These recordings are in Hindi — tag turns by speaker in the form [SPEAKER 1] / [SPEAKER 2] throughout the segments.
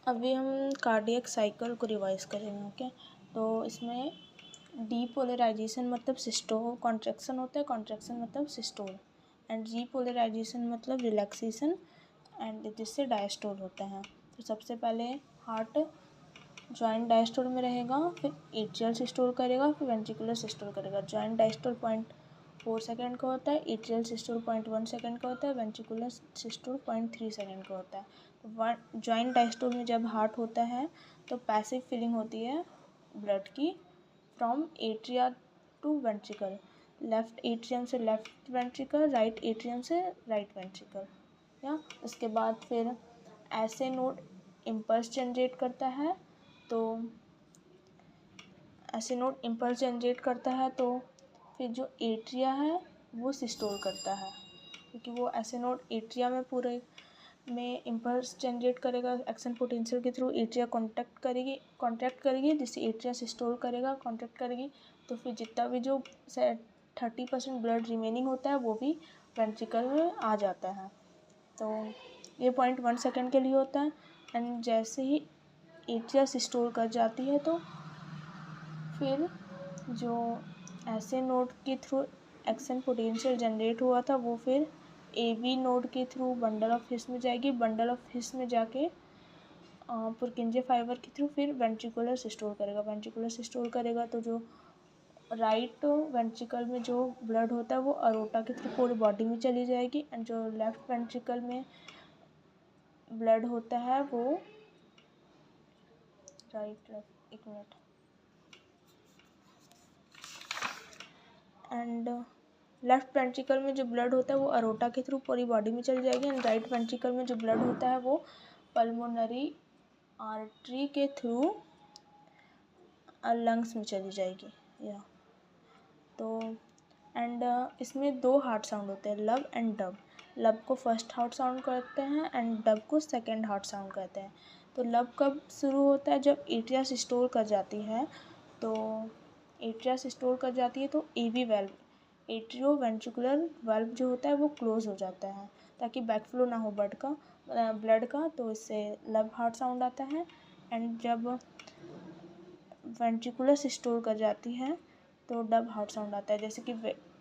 [SPEAKER 1] अभी हम कार्डियक साइकिल को रिवाइज करेंगे। ओके, तो इसमें डीपोलराइजेशन मतलब सिस्टोल कॉन्ट्रैक्शन होता है, कॉन्ट्रैक्शन मतलब सिस्टोल, एंड रीपोलराइजेशन मतलब रिलैक्सेशन, एंड जिससे डायस्टोल होता है। तो सबसे पहले हार्ट जॉइंट डायस्टोल में रहेगा, फिर एट्रियल सिस्टोल करेगा, फिर वेंट्रिकुलर सिस्टोल करेगा। जॉइंट डायस्टोल 0.4 सेकेंड का होता है, एट्रियल सिस्टोल 0.1 सेकेंड का होता है, वेंट्रिकुलर सिस्टोल 0.3 सेकेंड का होता है। तो जॉइंट डायस्टोल में जब हार्ट होता है तो पैसिव फीलिंग होती है ब्लड की from atria to ventricle, left atrium से लेफ्ट वेंट्रिकल, राइट एट्रियम से राइट वेंट्रिकल। या उसके बाद फिर ऐसे नोड इम्पल्स जनरेट करता है, तो ऐसे नोड इम्पल्स जनरेट करता है तो फिर जो एट्रिया है वो सिस्टोल करता है, क्योंकि वो ऐसे नोड एट्रिया में पूरे में इम्पल्स जनरेट करेगा, एक्शन पोटेंशियल के थ्रू एट्रिया कॉन्ट्रैक्ट करेगी जिससे एट्रिया सिस्टोल करेगा, कॉन्ट्रैक्ट करेगी। तो फिर जितना भी जो 30% ब्लड रिमेनिंग होता है वो भी वेंट्रिकल में आ जाता है। तो ये 0.1 सेकेंड के लिए होता है। एंड जैसे ही एट्रिया सिस्टोल कर जाती है तो फिर जो ऐसे नोड के थ्रू एक्शन पोटेंशियल जनरेट हुआ था वो फिर ए बी नोड के थ्रू बंडल ऑफ हिस में जाएगी, बंडल ऑफ हिस में जाके पुरकिंजे फाइबर के थ्रू फिर वेंट्रिकुलर सिस्टोल करेगा, वेंट्रिकुलर सिस्टोल करेगा तो जो राइट वेंट्रिकल में जो ब्लड होता है वो अरोटा के थ्रू पूरी बॉडी में चली जाएगी, एंड जो लेफ्ट वेंट्रिकल में ब्लड होता है वो एक मिनट, एंड लेफ्ट वेंट्रिकल में जो ब्लड होता है वो अरोटा के थ्रू पूरी बॉडी में चली जाएगी, एंड राइट वेंट्रिकल में जो ब्लड होता है वो पल्मोनरी आर्टरी के थ्रू लंग्स में चली जाएगी। या तो एंड इसमें 2 हार्ट साउंड होते हैं, लब एंड डब। लब को फर्स्ट हार्ट साउंड कहते हैं एंड डब को सेकेंड हार्ट साउंड कहते हैं। तो लब कब शुरू होता है? जब एट्रिया सिस्टोल कर जाती है। तो एट्रिया सिस्टोल कर जाती है तो एवी वेल्व, एट्रियो वेंट्रिकुलर वाल्व जो होता है वो क्लोज हो जाता है ताकि बैकफ्लो ना हो ब्लड का, तो इससे लब हार्ट साउंड आता है। एंड जब वेंट्रिकुलर सिस्टोल कर जाती है तो डब हार्ट साउंड आता है, जैसे कि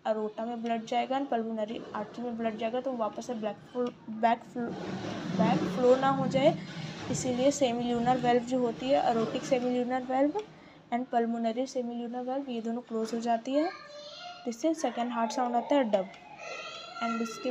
[SPEAKER 1] अरोटा में ब्लड जाएगा एंड पल्मोनरी आर्टरी में ब्लड जाएगा तो वापस से बैक फ्लो ना हो जाए, इसीलिए सेमील्यूनर वेल्व जो होती है, aortic semilunar valve and pulmonary semilunar valve, ये दोनों क्लोज हो जाती है, जिससे सेकेंड हार्ट साउंड आता है डब। एंड इसके